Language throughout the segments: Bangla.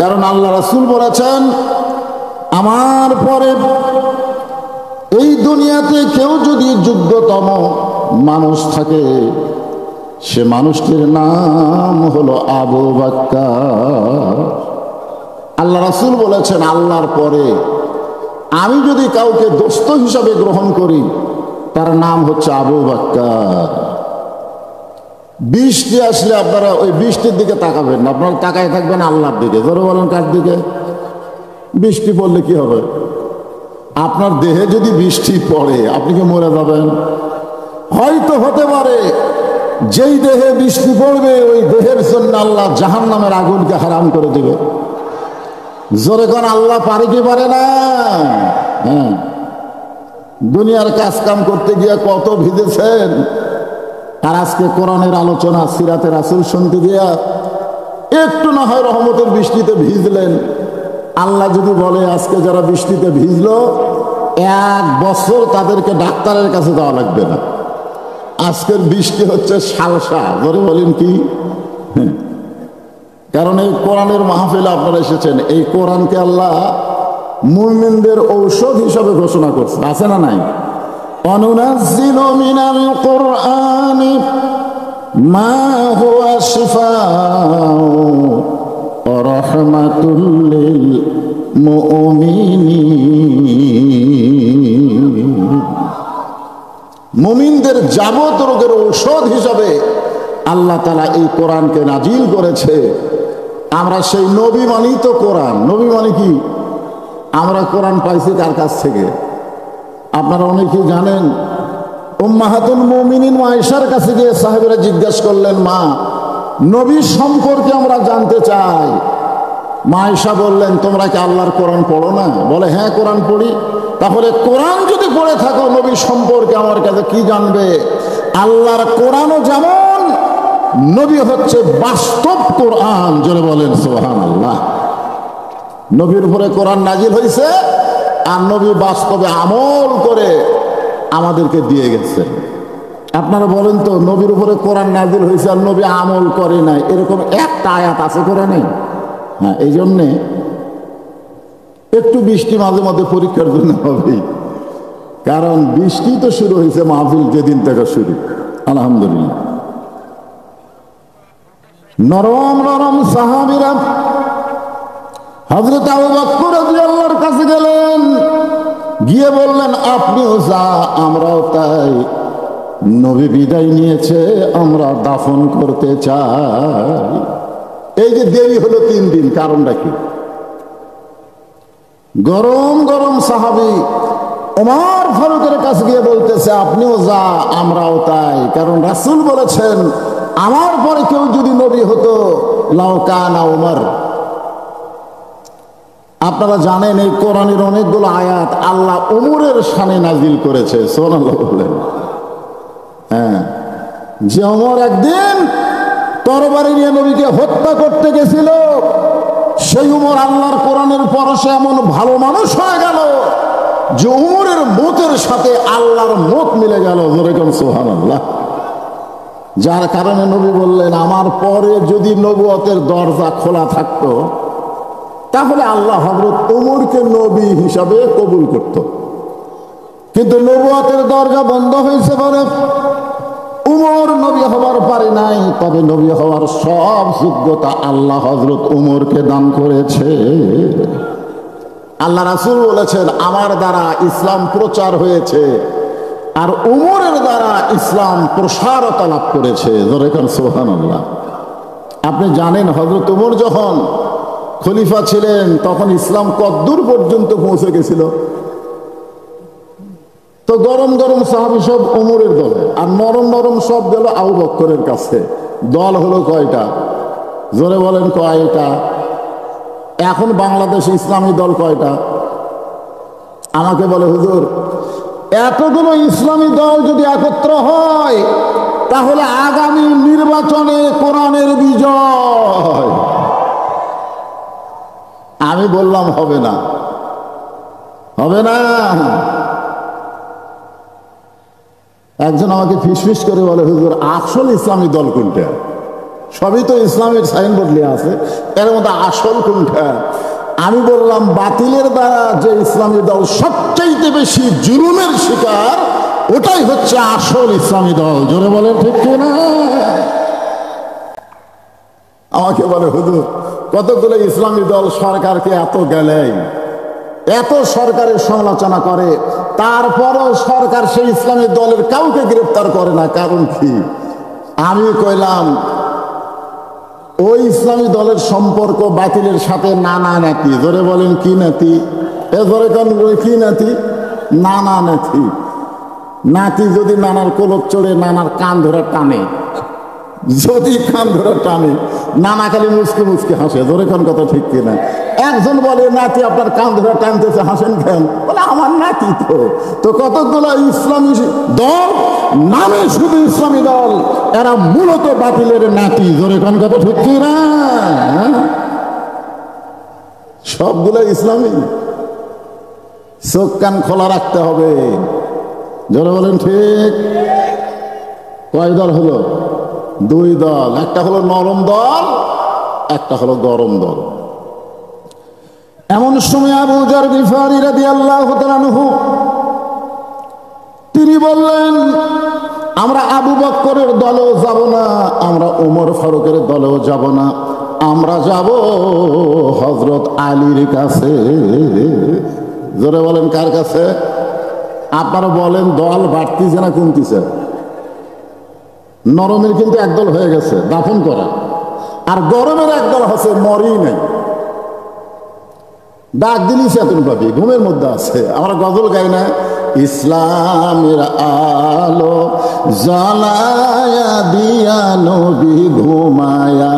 কারণ আল্লাহ রাসূল বলেছেন, আমার পরে এই দুনিয়াতে কেউ যদি যোগ্যতম মানুষ থাকে, সে মানুষটির নাম হলো আবু বকর। আল্লাহ রাসূল বলেছেন, আল্লাহর পরে আমি যদি কাউকে দোস্ত হিসাবে গ্রহণ করি, তার নাম হচ্ছে আবু বকর। বৃষ্টি আসলে আপনারা ওই বৃষ্টির দিকে তাকাবেন না, আপনারা তাকায় থাকবেন আল্লাহর দিকে। ধরে বলেন কার দিকে? বৃষ্টি পড়লে কি হবে? আপনার দেহে যদি বৃষ্টি পড়ে, আপনি কি মরে যাবেন? হয়তো হতে পারে যেই দেহে বৃষ্টি পড়বে ওই দেহের জন্য আল্লাহ জাহান্নামের আগুনকে হারাম করে দেবে। জোরে কোন আল্লাহ পারে কি পারে না? হ্যাঁ, দুনিয়ার কাজ কাম করতে গিয়ে কত ভিজেছেন, আর আজকে কোরআনের আলোচনা, সিরাতের রাসূল শুনতে গিয়া একটু না হয় রহমতের বৃষ্টিতে ভিজলেন। আল্লাহ যদি বলে আজকে যারা বৃষ্টিতে ভিজলো 1 বছর তাদেরকে ডাক্তারের কাছে যাওয়া লাগবে না। আজকের বৃষ্টি হচ্ছে সালসা। ধরে বলেন কি? কারণ এই কোরআনের মাহফিলে আপনারা এসেছেন, এই কোরআনকে আল্লাহ মুমিনদের ঔষধ হিসাবে ঘোষণা করছে, আছে না নাই? অনুনাজ্জিলু মিনাল কুরআনি মা হুয়া শিফাউ ওয়া রাহমাতুল লিল মুমিনিন। মুমিনদের যাবত রোগের ঔষধ হিসাবে আল্লাহ তাআলা এই কোরআনকে নাজিল করেছে। আমরা সেই নবী মানি তো কোরআন। নবী মানে কি? আমরা কোরআন পাইছি কার কাছ থেকে? আপনারা অনেকেই জানেন, উম্মাহাতুল মুমিনিন আয়েশার কাছে গিয়ে সাহাবীরা জিজ্ঞাসা করলেন, মা, নবী সম্পর্কে আমরা জানতে চাই। মা আয়েশা বললেন, তোমরা কি আল্লাহর কোরআন পড়ো না? বলে, হ্যাঁ কোরআন পড়ি। তাহলে কোরআন যদি পড়ে থাকো, নবী সম্পর্কে আমার কাছে কি জানবে? আল্লাহর কোরআনও যেমন, নবী হচ্ছে বাস্তব কোরআন। জোরে বলেন সুবহানাল্লাহ। নবীর উপরে কোরআন নাজিল হয়েছে, আর নবী বাস্তবে আমল করে আমাদেরকে দিয়ে গেছে। আপনারা বলেন তো, নবীর উপরে কোরআন নাজিল হয়েছে আর নবী আমল করে নাই, এরকম একটা আয়াত আছে কোরআনে? হ্যাঁ, এই জন্যে একটু বৃষ্টি মাঝে মধ্যে পরীক্ষার জন্য হবেই। কারণ বৃষ্টি তো শুরু হয়েছে মাহফিল যেদিন থেকে শুরু, আলহামদুলিল্লাহ। নরম নরম সাহাবীরা হযরত আবু বকর রাদিয়াল্লাহুর কাছে গেলেন, গিয়ে বললেন, আপনিও যা, আমরাও তাই। নবী বিদায় নিয়েছে, আমরা দাফন করতে চাই। এই যে দেরি হলো 3 দিন, কারণটা কি? গরম গরম সাহাবী ওমর ফারুকের কাছে গিয়ে বলতেছে, আপনিও যা, আমরাও তাই। কারণ রাসূল বলেছেন, আমার পরে কেউ যদি নবী হতো, লাউ কানা ওমর। আপনারা জানেন, এই কোরআনের অনেকগুলো আয়াত আল্লাহ ওমরের শানে নাজিল করেছে। সুবহানাল্লাহ বলেন। হ্যাঁ, যে ওমর একদিন তরবারি নিয়ে নবীকে হত্যা করতে গেছিল, সেই ওমর আল্লাহর কোরআনের পরশে এমন ভালো মানুষ হয়ে গেল যে ওমরের মতের সাথে আল্লাহর মত মিলে গেল। যেরকম সুবহানাল্লাহ। যার কারণে নবী বললেন, আমার পরে যদি নবুয়তের দরজা খোলা থাকতো, তাহলে আল্লাহ হযরত ওমরকে নবী হিসাবে কবুল করত। কিন্তু নবুয়তের দরজা বন্ধ হয়েছে বলে উমর নবী হওয়ার পারে নাই। তবে নবী হওয়ার সব যোগ্যতা আল্লাহ হযরত উমরকে দান করেছে। আল্লাহ রাসূল বলেছেন, আমার দ্বারা ইসলাম প্রচার হয়েছে, আর উমরের দ্বারা ইসলাম প্রসারতা লাভ করেছে। যেরকম সুবহানাল্লাহ। আপনি জানেন, হযরত উমর যখন খলিফা ছিলেন, তখন ইসলাম কতদূর পর্যন্ত পৌঁছে গেছিল? তো গরম গরম সাহাবী সব ওমরের দলে, আর নরম নরম সব গেল আবু বকরের কাছে। দল হলো কয়টা? জোরে বলেন কয়টা? এখন বাংলাদেশে ইসলামী দল কয়টা? আমাকে বলে, হুজুর, এতগুলো ইসলামী দল যদি একত্র হয়, তাহলে আগামী নির্বাচনে কোরআনের বিজয়। আমি বললাম, হবে না, হবে না। একজন আমাকে ফিসফিস করে বলে, হুজুর, আসল ইসলামী দল কোনটা? সবই তো ইসলামের সাইনবোর্ড লিয়ে আছে, এর মধ্যে আসল কোনটা? আমি বললাম বাতিলের দ্বারা যে ইসলামী দল সবচাইতে বেশি জুলুমের শিকার, ওটাই হচ্ছে আসল ইসলামী দল। জোরে বলেন ঠিক কিনা? আমাকে বলে হুজুর কতগুলো ইসলামী দল সরকারকে এত গেলেই, এত সরকারের সমালোচনা করে, তারপরও সরকার সেই ইসলামী দলের কাউকে গ্রেফতার করে না, কারণ কি? আমি কইলাম ওই ইসলামী দলের সম্পর্ক বাতিলের সাথে নানা নাতি। জোরে বলেন কি নাতি? এ জোরে কোন কি নাতি? নানা নাতি। নাতি যদি নানার কোলক চড়ে নানার কান ধরে টানে, যদি কান ধরে টানে, নানা খালি মুচকে মুচকে হাসে। জোরে কোন কথা ঠিক কিনা? একজন বলে নাতি আপনার কান ধরে টানতেছে, হাসেন কেন? বলে আমার নাতি তো কতগুলো ইসলামী দল, নামে শুধু ইসলামী দল, এরা মূলত বাতিলের নাতি। জোরে কোন কথা ঠিক কিনা? সবগুলো ইসলামী। চোখ কান খোলা রাখতে হবে। জোরে বলেন ঠিক। কয় দল হলো? দুই দল, একটা হলো নরম দল, একটা হলো গরম দল। এমন সময় আবু যার গিফারী রাদিয়াল্লাহু তাআলা আনহু তিনি বললেন, আমরা আবু বকরের দলেও যাব না, আমরা ওমর ফারুকের দলেও যাব না, আমরা যাব হযরত আলীর কাছে। জোরে বলেন কার কাছে? আপনারা বলেন দল বাড়তিছে না কমতিছে? নরমের কিন্তু একদল হয়ে গেছে দাফন করা, আর গরমের একদল হচ্ছে মরেই নাই, ডাক দিলি চেতন পাবি, ঘুমের মধ্যে আছে। আমরা গজল গাই না? ইসলামের আলো জ্বালায়া দিয়া নবী ঘুমায়া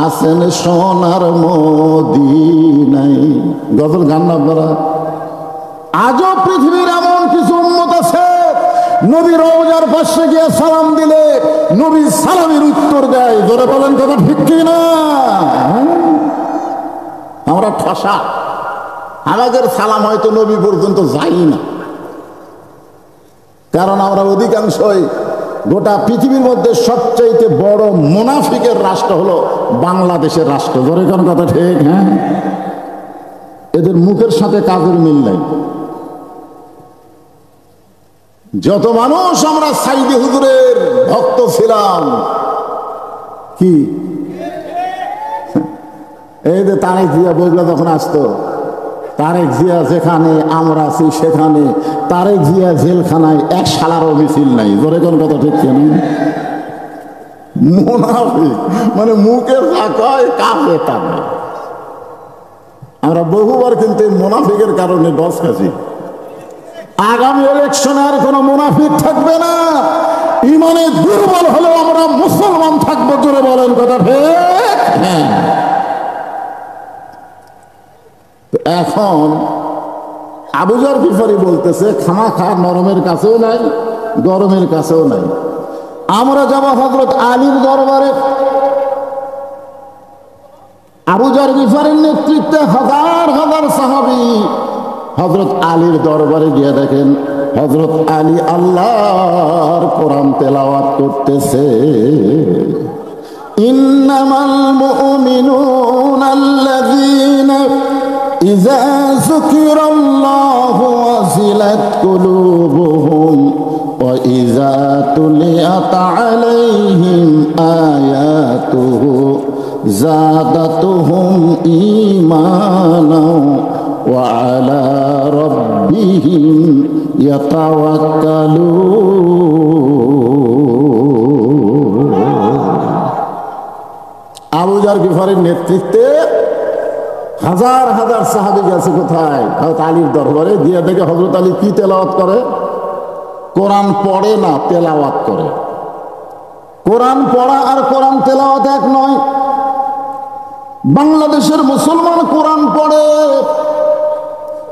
আসেন সোনার মদিনায়। গজল গান না আপনারা? আজও পৃথিবীর এমন কিছু উম্মত আছে নবী রওজার পাশে গিয়ে সালাম দিলে নবী সালামের উত্তর দেয়। জোরে বলেন কথা ঠিক কিনা? আমরা ঠসা, আমাদের সালাম হয়তো নবী পর্যন্ত যাই না, কারণ আমরা অধিকাংশই গোটা পৃথিবীর মধ্যে সবচাইতে বড় মুনাফিকের রাষ্ট্র হলো বাংলাদেশের রাষ্ট্র। জোরে কোন কথা ঠিক? হ্যাঁ, এদের মুখের সাথে কাজের মিল নাই। যত মানুষ আমরা সাইদি হুজুরের ভক্ত ছিলাম, কি এই যে তারেক জিয়া বইগুলো যখন আসতো, তারেক জিয়া যেখানে আমরা আছি সেখানে, তারেক জিয়া জেলখানায় এক শালারও মিছিল নাই। জোরে কোন কথা ঠিক কেন? মুনাফিক মানে মুখে যা কয় কাজে তা না। আমরা বহুবার কিন্তু মুনাফিকের কারণে ডস খাচ্ছি। আগামী ইলেকশনে আর কোন মুনাফিক থাকবে না। ইমানে দুর্বল হলেও আমরা মুসলমান থাকবো। জোরে বলেন কথা ঠিক? হ্যাঁ। এখন আবু যার গিফারী বলতেছে খামাখা নরমের কাছেও নাই, গরমের কাছেও নাই, আমরা যাব হযরত আলীর দরবারে। আবু যার গিফারীর নেতৃত্বে হাজার হাজার সাহাবী হযরত আলীর দরবারে গিয়ে দেখেন হযরত আলী আল্লাহর কোরআন তেলাওয়াত করতেছে। ইন্নামাল মুমিনুনা আল্লাযীনা ইযা যুকিরাল্লাহু ওয়াজিলাত কুলুবুহুম ওয়া ইযা তুলিয়াত আলাইহিম আয়াতুহু যাদাতুহুম ঈমানা ওয়া আলা রাব্বিহিম ইয়াতাওয়াক্কালুন। আবু যার গিফারীর নেতৃত্বে হাজার হাজার সাহাবী গেছে কোথায়? হযরত আলীর দরবারে। গিয়ে দেখে হযরত আলী কি তেলাওয়াত করে? কোরআন পড়ে না, তেলাওয়াত করে। কোরআন পড়া আর কোরআন তেলাওয়াত এক নয়। বাংলাদেশের মুসলমান কোরআন পড়ে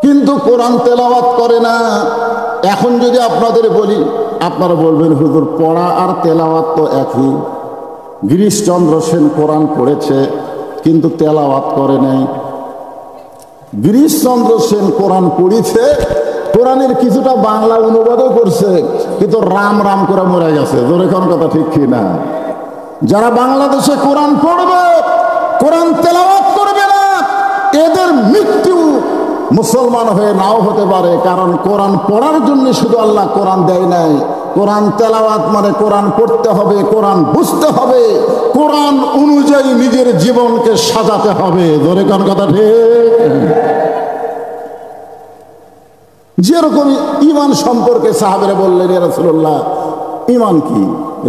কিন্তু কোরআন তেলাওয়াত করে না। এখন যদি আপনাদের বলি, আপনারা বলবেন হুজুর পড়া আর তেলাওয়াত তো একই। গিরিশচন্দ্র সেন কোরআন পড়েছে কিন্তু তেলাওয়াত করে নাই। গিরিশচন্দ্র সেন কোরআন পড়িছে, কোরআনের কিছুটা বাংলা অনুবাদও করছে, কিন্তু রাম রাম করে মরে গেছে। জোরে কোন কথা ঠিক কি না? যারা বাংলাদেশে কোরআন পড়বে, কোরআন তেলাওয়াত করবে না, এদের মৃত্যু মুসলমান হয়ে নাও হতে পারে। কারণ কোরআন পড়ার জন্য শুধু আল্লাহ কোরআন দেয় নাই, কোরআন তেলাওয়াত মানে কোরআন পড়তে হবে, কোরআন বুঝতে হবে, কোরআন অনুযায়ী নিজের জীবনকে সাজাতে হবে। ধরে কোন কথা ঠিক? যেরকম ঈমান সম্পর্কে সাহাবেরা বললেন, ইয়া রাসূলুল্লাহ ঈমান কি?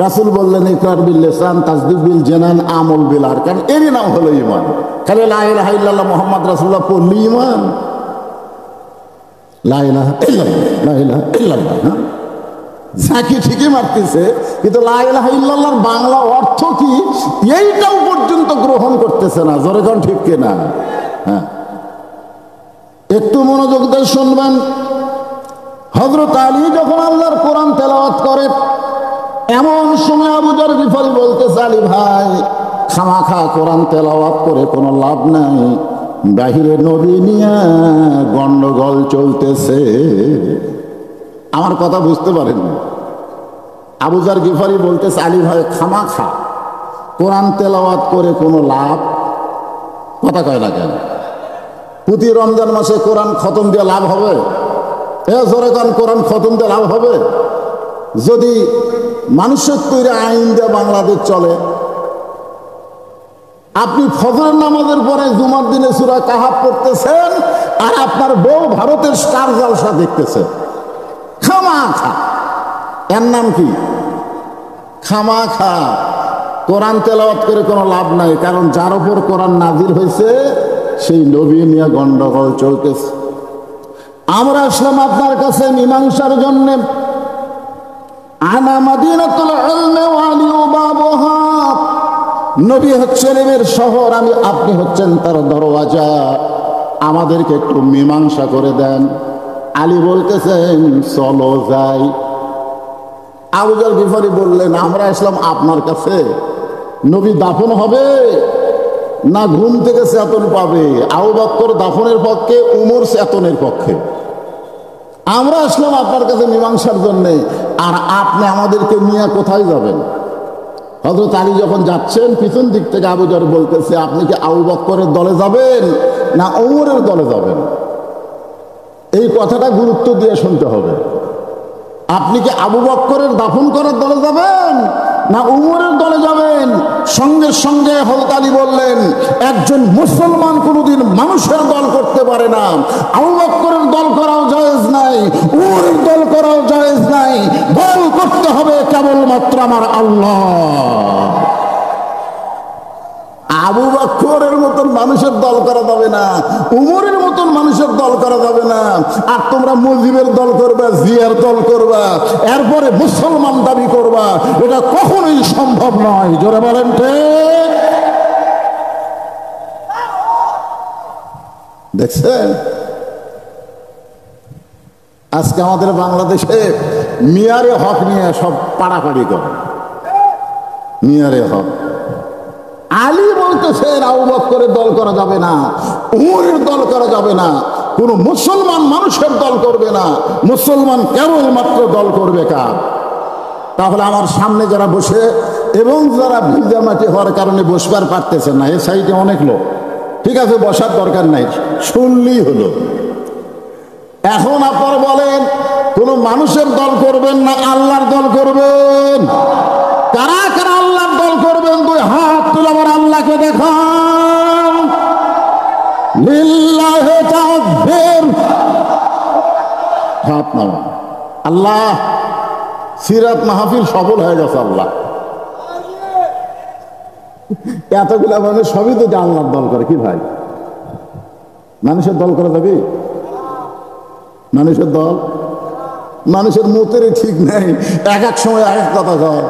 রাসূল বললেন ইকরার বিল লিসান, তাসদীক বিল জানান, আমল বিল আরকান। এরই নাম হলো ঈমান। খালি লা ইলাহা ইল্লাল্লাহ মুহাম্মদ রাসূলুল্লাহ পড়লি ঈমান? লা ইলাহা ইল্লাল্লাহ, লা ইলাহা ইল্লাল্লাহ, না ঝাঁকি ঠিকই মারতেছে, কিন্তু লা ইলাহা ইল্লাল্লাহর বাংলা অর্থ কি এইটাও পর্যন্ত গ্রহণ করতেছে না। জোরে কোন ঠিক কিনা? হ্যাঁ, একটু মনোযোগ দিয়ে শুনবেন। হযরত আলী যখন আল্লাহর কোরআন তেলাওয়াত করে, এমন সময় আবু যর গিফারি বলতেছে, আলী ভাই খামাখা কোরআন তেলাওয়াত করে কোনো লাভ নাই, বাহিরে নবী নিয়ে গন্ডগোল চলতেছে। আমার কথা বুঝতে পারেন? আবু যর গিফারি বলতেছে, আলী ভাই খামাখা কোরআন তেলাওয়াত করে কোনো লাভ? কথা কয় না কেন? প্রতি রমজান মাসে কোরআন খতম দিয়ে লাভ হবে? জোরে কোন কোরআন খতম দিয়ে লাভ হবে? যদি মানুষের তৈরি আইন দিয়ে বাংলাদেশ চলে, আপনি ফজরের নামাজের পরে জুমার দিনে সূরা কাহাফ পড়তেছেন, আর আপনার বউ ভারতের স্টার জলসা দেখতেছে। খামাখা, এর নাম কি? খামাখা কোরআন তেলাওয়াত করে কোনো লাভ নাই। কারণ যার উপর কোরআন নাজিল হয়েছে সেই নবী নিয়ে গন্ডগোল চলতেছে। আমরা আসলাম আপনার কাছে মীমাংসার জন্য। আনা মাদিনাতুল ইলমি ওয়া আলিউ বাবুহা, নবী হচ্ছেন ইলমের শহর, আপনি হচ্ছেন তার দরওয়াজা। আমাদেরকে একটু মীমাংসা করে দেন। আলী বলতেছেন চলো যাই। আবু যর গিফারি বললেন, আমরা আসলাম আপনার কাছে, নবী দাফন হবে না ঘুম থেকে চেতন পাবে? আবু বকর দাফনের পক্ষে, উমর চেতনের পক্ষে। আমরা আসলাম আপনার কাছে মীমাংসার জন্য, আর আপনি আমাদেরকে নিয়ে কোথায় যাবেন? হযরত আলী যখন যাচ্ছেন, পিছন দিক থেকে আবু যর বলতেছে, আপনি কি আবু বকরের দলে যাবেন না উমরের দলে যাবেন? এই কথাটা গুরুত্ব দিয়ে শুনতে হবে। আপনি কি আবু বকরের দাফন করার দলে যাবেন না উমরের দলে যাবেন? সঙ্গে সঙ্গে হযরত আলী বললেন, একজন মুসলমান কোনোদিন মানুষের দল করতে পারে না। আবু বকরের দল করাও জায়েজ নাই, উমরের দল করাও জায়েজ নাই। দল করতে হবে কেবলমাত্র আমার আল্লাহ। আবু বকরের মতন মানুষের দল করা যাবে না, উমরের মতন মানুষের দল করা যাবে না। আর তোমরা মুজিবের দল করবা, জিয়ার দল করবা, এরপরে মুসলমান দাবি করবা, এটা কখনোই সম্ভব নয়। জোরে বলেন ঠিক? দেখছেন আজকে আমাদের বাংলাদেশে মিয়ারে হক নিয়ে সব পাড়াপাড়ি করে। মিয়ারে হক, আলী বলতেছেন আবু বকরের দল করা যাবে না, উমরের দল করা যাবে না, কোন মুসলমান মানুষের দল করবে না। মুসলমান কেবলমাত্র দল করবে কার? তাহলে আমার সামনে যারা বসে এবং যারা ভিজা মাটি হওয়ার কারণে বসবার পারতেছেন না, এ সাইডে অনেক লোক, ঠিক আছে বসার দরকার নাই, শুনলেই হলো। এখন আপনারা বলেন, কোন মানুষের দল করবেন না আল্লাহর দল করবেন? কারা কারা আল্লাহর দল করবেন? দুই হাত তুলে আমার আল্লাহকে দেখান। লিল্লাহি তাকবীর। হাত নামা। আল্লাহ, সিরাত মাহফিল সফল হয়ে গেছে। আল্লাহ, এতগুলা মানুষ সবই তো আল্লাহর দল করে। কি ভাই, মানুষের দল করা যাবে? মানুষের দল, মানুষের মতেরই ঠিক নেই, এক এক সময় এক এক কথা কয়,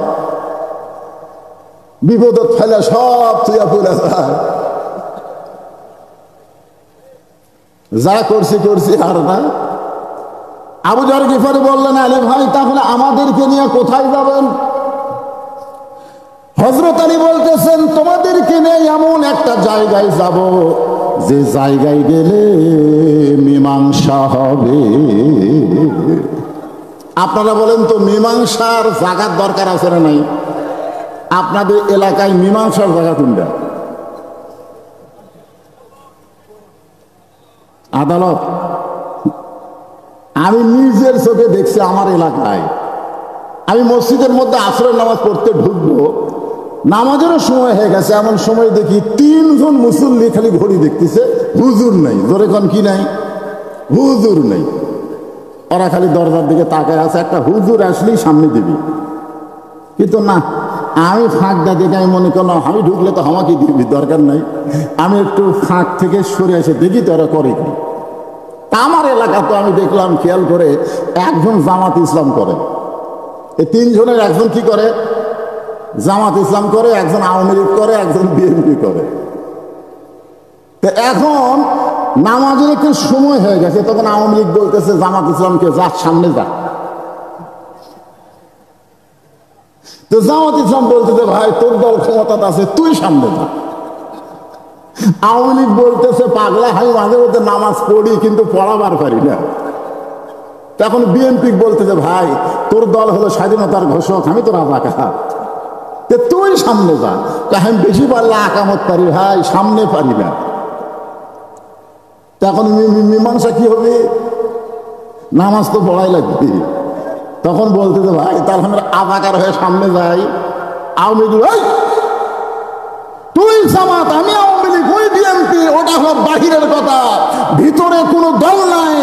বিপদত ফেলে সব তুইয়া পুরা যায়। যা করছি করছি আর না। আবু যর গিফারি বললেন, আলী ভাই তাহলে আমাদেরকে নিয়ে কোথায় যাবেন? হযরত আলী বলতেছেন, তোমাদেরকে নিয়ে এমন একটা জায়গায় যাব যে জায়গায় গেলে মীমাংসা হবে। আপনারা বলেন তো, মীমাংসার জায়গার দরকার আছে না নাই? আপনাদের এলাকায় মীমাংসার জায়গা কোনটা? আদালত। আমি নিজের চোখে দেখছি আমার এলাকায়। আমি মসজিদের মধ্যে আসরের নামাজ পড়তে ঢুকবো, নামাজেরও সময় হয়ে গেছে, এমন সময় দেখি 3 জন মুসল্লি খালি ঘড়ি দেখতেছে, হুজুর নাই। জোরে কোন কি নাই? হুজুর নেই। ওরা খালি দরজার দিকে তাকায় আছে, একটা হুজুর আসলেই সামনে দিবি। কিন্তু না, আমি ফাঁকটা দেখে আমি মনে করলাম আমি ঢুকলে তো আমাকে দিবি, দরকার নাই। আমি একটু ফাঁক থেকে সরে এসে দেখি তো ওরা করে কি। আমার এলাকা তো আমি দেখলাম খেয়াল করে, একজন জামাত ইসলাম করে, এই 3 জনের একজন কি করে? জামাত ইসলাম করে, একজন আওয়ামী লীগ করে, একজন বিএনপি করে। তো এখন নামাজের একটু সময় হয়ে গেছে, তখন আওয়ামী লীগ বলতেছে জামাত ইসলামকে যা সামনে যা। তো জামাত ইসলাম বলতেছে ভাই তোর দল ক্ষমতা আছে, তুই সামনে যা। আওয়ামী লীগ বলতেছে পাগলা, আমি মাঝে মধ্যে নামাজ পড়ি কিন্তু পড়াবার পারি না। তখন বিএনপি বলতেছে ভাই তোর দল হলো স্বাধীনতার ঘোষক, আমি তো রাজাকার, তুই সামনে যা। আমি বেশি পারলে আকামত পারি ভাই, সামনে পারি না। তখন মীমাংসা কি হবে? নামাজ তো পড়াই লাগবে। তখন বলতেছে ভাই তাহলে আমরা আজাকার হয়ে সামনে যাই। আওয়ামী লীগ তুই জামাত, আমি আওয়ামী লীগ, ওই বিএনপি, ওটা হলো বাহিরের কথা, ভিতরে কোনো দল নাই।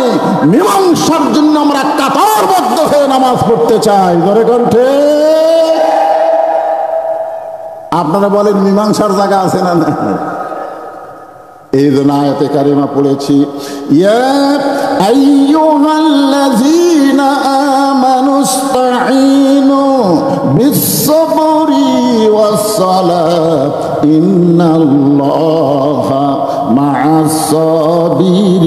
মীমাংসার জন্য আমরা কাতারবদ্ধ হয়ে নামাজ পড়তে চাই। ধরে কণ্ঠে আপনারা বলেন মীমাংসার জায়গা আছে না? না, এই জন্য আয়াতে কারিমা পড়েছি, ইয়া আইয়ুহাল্লাযীনা আমানুস্তাঈনু বিস-সাবরি ওয়াস-সালাত ইন্নাল্লাহা মা'আস-সাবিরিন।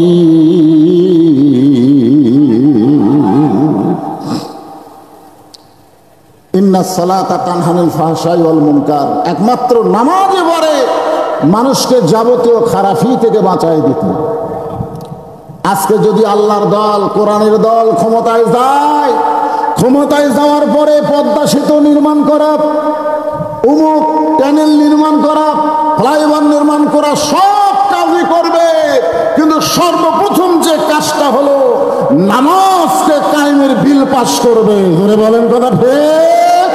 ইন্নাস সালাতা তানহা আনিল ফাহশাই ওয়াল মুনকার। একমাত্র নামাজ এবারে মানুষকে যাবতীয় খারাপি থেকে বাঁচায় দিত। আজকে যদি আল্লাহর দল, কোরআনের দল ক্ষমতায় যায়, ক্ষমতায় যাওয়ার পরে পদ্মা সেতু নির্মাণ করা, অমুক ট্যানেল নির্মাণ করা, ফ্লাইওভার নির্মাণ করা, সব কাজই করবে, কিন্তু সর্বপ্রথম যে কাজটা হলো নামাজকে কায়েমের বিল পাস করবে। ধরে বলেন কথা ঠিক?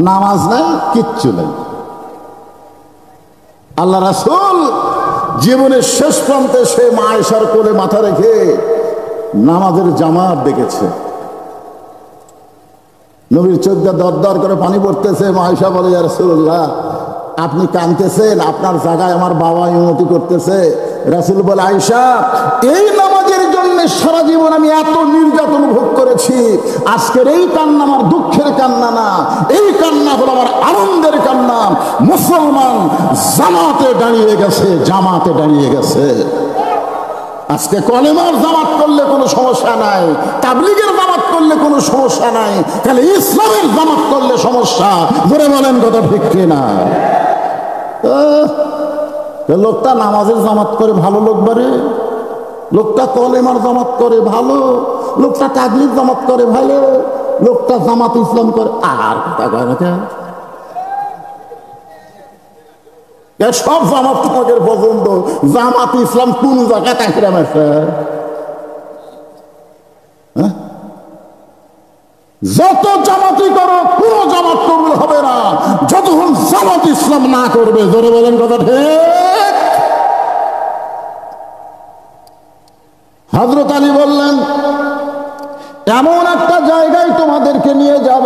নামাজ নাই, কিচ্ছু নাই। আল্লাহ রাসূল জীবনের শেষ প্রান্তে সে মা আয়েশার কোলে মাথা রেখে নামাজের জামাত দেখেছে। নবীর চোখ দিয়ে দরদর করে পানি পড়তেছে। মা আয়েশা বলে, ইয়া রাসূলুল্লাহ আপনি কাঁদতেছেন, আপনার জায়গায় আমার বাবা ইমামতি করতেছে। রাসূল বলে, আয়েশা এই নামাজের জন্য সারা জীবন আমি এত নির্যাতন ভোগ করেছি, আজকের এই কান্না আমার দুঃখের কান্না না, এই কান্না হলো আমার আনন্দের কান্না। মুসলমান জামাতে দাঁড়িয়ে গেছে, জামাতে দাঁড়িয়ে গেছে। আজকে কলেমার জামাত করলে কোনো সমস্যা নাই, তাবলীগের জামাত করলে কোনো সমস্যা নাই, তাহলে ইসলামের জামাত করলে সমস্যা। ধরে বলেন কথা ঠিক কিনা? লোকটা নামাজের জামাত করে ভালো লোক বারে, লোকটা কলেমার জামাত করে ভালো, লোকটা তাবলীগ জামাত করে ভালো, লোকটা জামাত ইসলাম করে আর কথা কয় না। সব জামাত তোমাদের পছন্দ, জামাত ইসলাম কোন জায়গায় তাকিরাম আছে? যত জামাতি করো কোন জামাত কবুল হবে না যতক্ষণ জামাত ইসলাম না করবে। জোরে বলেন কথা ঠিক? হযরত আলী বললেন, এমন একটা জায়গায় তোমাদেরকে নিয়ে যাব